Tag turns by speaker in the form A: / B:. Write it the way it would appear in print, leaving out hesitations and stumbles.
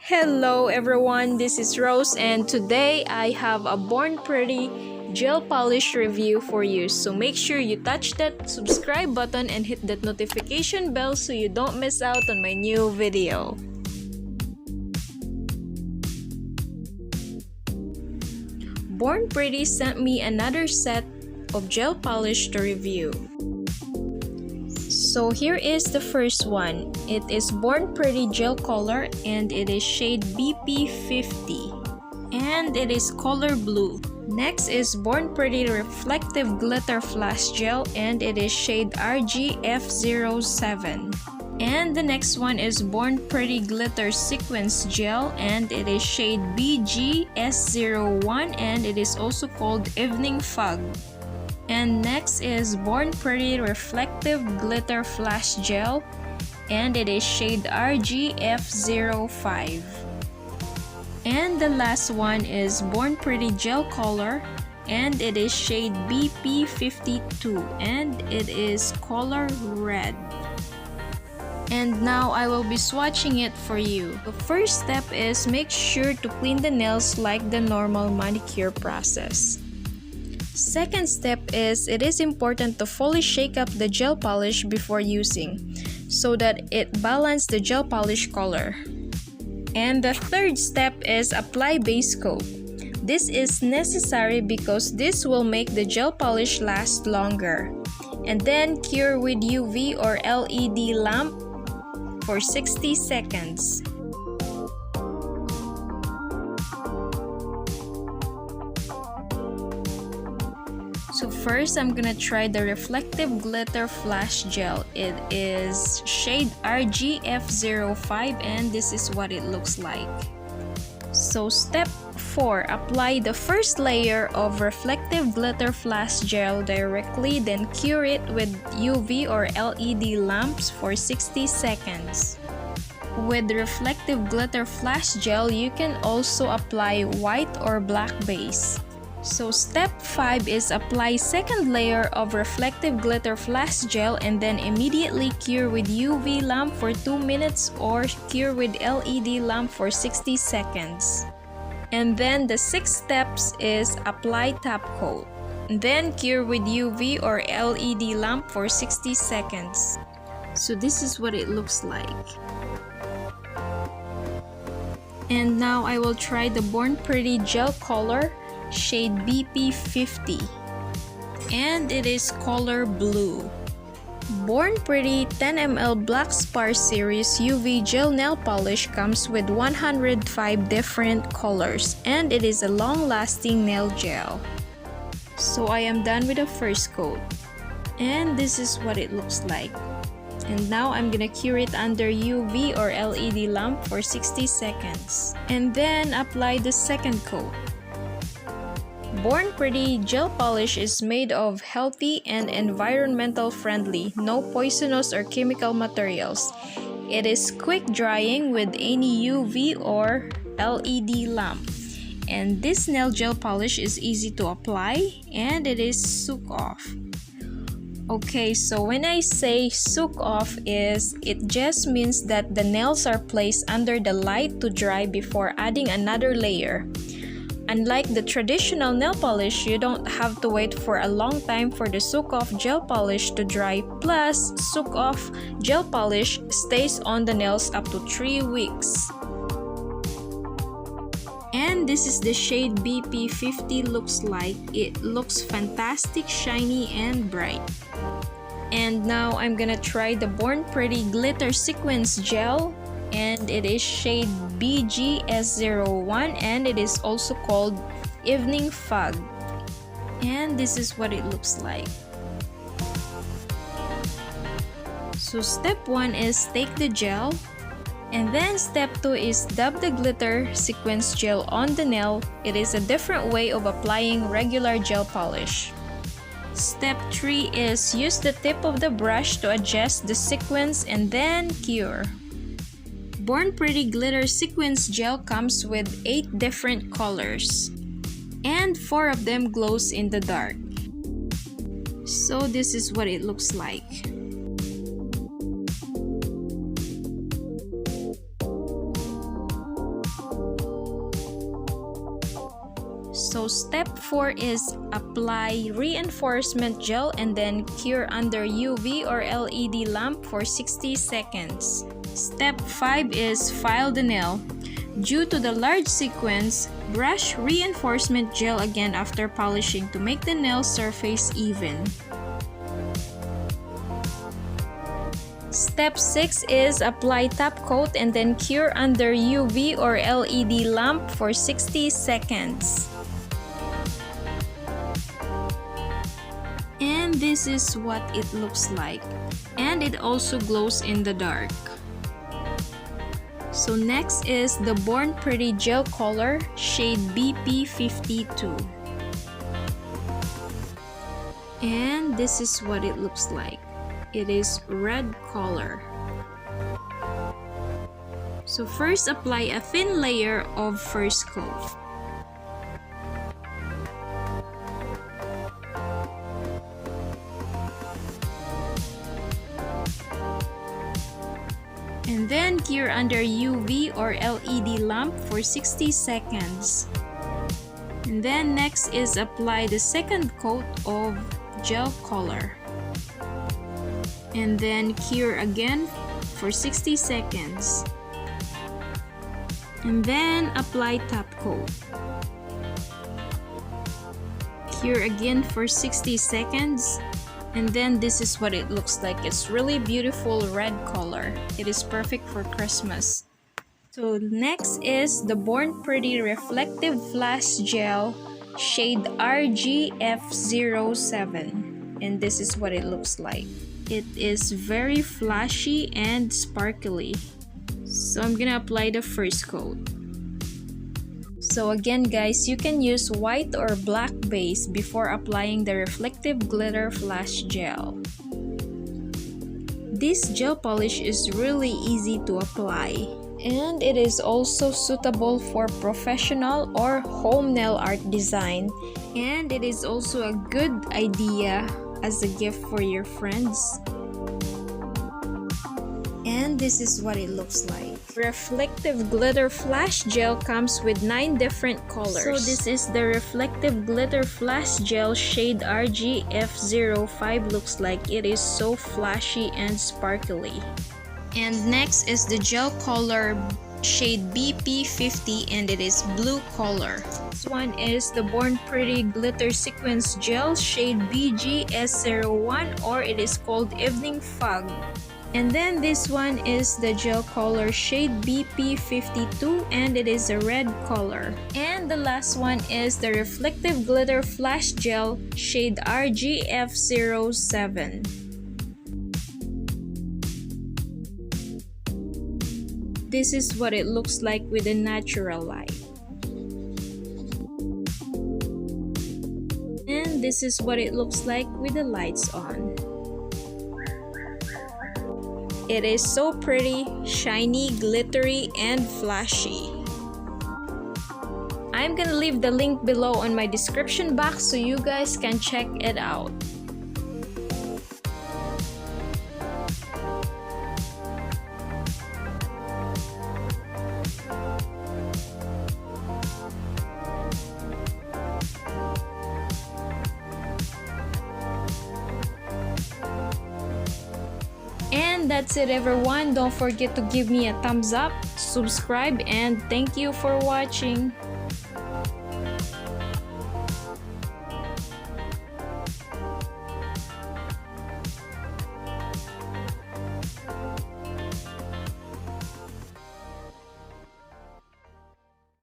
A: Hello everyone, this is Rose and today I have a Born Pretty gel polish review for you. So make sure you touch that subscribe button and hit that notification bell so you don't miss out on my new video. Born Pretty sent me another set of gel polish to review. So here is the first one. It is Born Pretty Gel Color and it is shade BP50 and it is color blue. Next is Born Pretty Reflective Glitter Flash Gel and it is shade RGF07. And the next one is Born Pretty Glitter Sequins Gel and it is shade BGS01 and it is also called Evening Fog. And next is Born Pretty Reflective Glitter Flash Gel and it is shade RGF05. And the last one is Born Pretty Gel Color and it is shade BP52 and it is color red. And now I will be swatching it for you. The first step is make sure to clean the nails like the normal manicure process. Second step is it is important to fully shake up the gel polish before using so that it balances the gel polish color. And the third step is apply base coat. This is necessary because this will make the gel polish last longer. And then cure with UV or LED lamp for 60 seconds. So first, I'm gonna try the Reflective Glitter Flash Gel. It is shade RGF05 and this is what it looks like. So step 4, apply the first layer of Reflective Glitter Flash Gel directly, then cure it with UV or LED lamps for 60 seconds. With Reflective Glitter Flash Gel, you can also apply white or black base. So step 5 is apply second layer of Reflective Glitter Flash Gel and then immediately cure with UV lamp for 2 minutes or cure with LED lamp for 60 seconds. And then the 6 steps is apply top coat. Then cure with UV or LED lamp for 60 seconds. So this is what it looks like. And now I will try the Born Pretty Gel Color shade BP50 and it is color blue. Born Pretty 10 ml Black Spar Series UV Gel Nail Polish comes with 105 different colors and it is a long-lasting nail gel. So I am done with the first coat and this is what it looks like. And now I'm gonna cure it under UV or LED lamp for 60 seconds and then apply the second coat. Born Pretty Gel Polish is made of healthy and environmental friendly, no poisonous or chemical materials. It is quick drying with any UV or LED lamp. And this nail gel polish is easy to apply and it is soak off. Okay, so when I say soak off it just means that the nails are placed under the light to dry before adding another layer. Unlike the traditional nail polish, you don't have to wait for a long time for the soak off gel polish to dry. Plus, soak off gel polish stays on the nails up to 3 weeks. And this is the shade BP50 looks like. It looks fantastic, shiny and bright. And now I'm gonna try the Born Pretty Glitter Sequins Gel and it is shade BGS01 and it is also called Evening Fog. And this is what it looks like. So step 1 is take the gel and then step 2 is dab the glitter sequins gel on the nail. It is a different way of applying regular gel polish. Step 3 is use the tip of the brush to adjust the sequins and then cure. Born Pretty Glitter Sequins Gel comes with 8 different colors and 4 of them glows in the dark. So this is what it looks like. So step 4 is apply reinforcement gel and then cure under UV or LED lamp for 60 seconds. Step 5 is file the nail. Due to the large sequins, brush reinforcement gel again after polishing to make the nail surface even. Step 6 is apply top coat and then cure under UV or LED lamp for 60 seconds. And this is what it looks like. And it also glows in the dark. So next is the Born Pretty Gel Color shade BP52. And this is what it looks like. It is red color. So first apply a thin layer of first coat. And then cure under UV or LED lamp for 60 seconds. And then next is apply the second coat of gel color. And then cure again for 60 seconds. And then apply top coat. Cure again for 60 seconds. And then this is what it looks like. It's really beautiful red color. It is perfect for Christmas. So next is the Born Pretty Reflective Flash Gel shade RGF07. And this is what it looks like. It is very flashy and sparkly. So I'm gonna apply the first coat. So again guys, you can use white or black base before applying the reflective glitter flash gel. This gel polish is really easy to apply. And it is also suitable for professional or home nail art design. And it is also a good idea as a gift for your friends. And this is what it looks like. Reflective glitter flash gel comes with 9 different colors. So this is the reflective glitter flash gel shade RGF05 looks like. It is so flashy and sparkly. And next is the gel color shade BP50 and it is blue color. This one is the Born Pretty Glitter Sequins Gel shade BGS01 or it is called Evening Fog. And then this one is the gel color shade BP52 and it is a red color. And the last one is the reflective glitter flash gel shade RGF07. This is what it looks like with the natural light. And this is what it looks like with the lights on. It is so pretty, shiny, glittery, and flashy. I'm gonna leave the link below on my description box so you guys can check it out. And that's it everyone. Don't forget to give me a thumbs up, subscribe, and thank you for watching.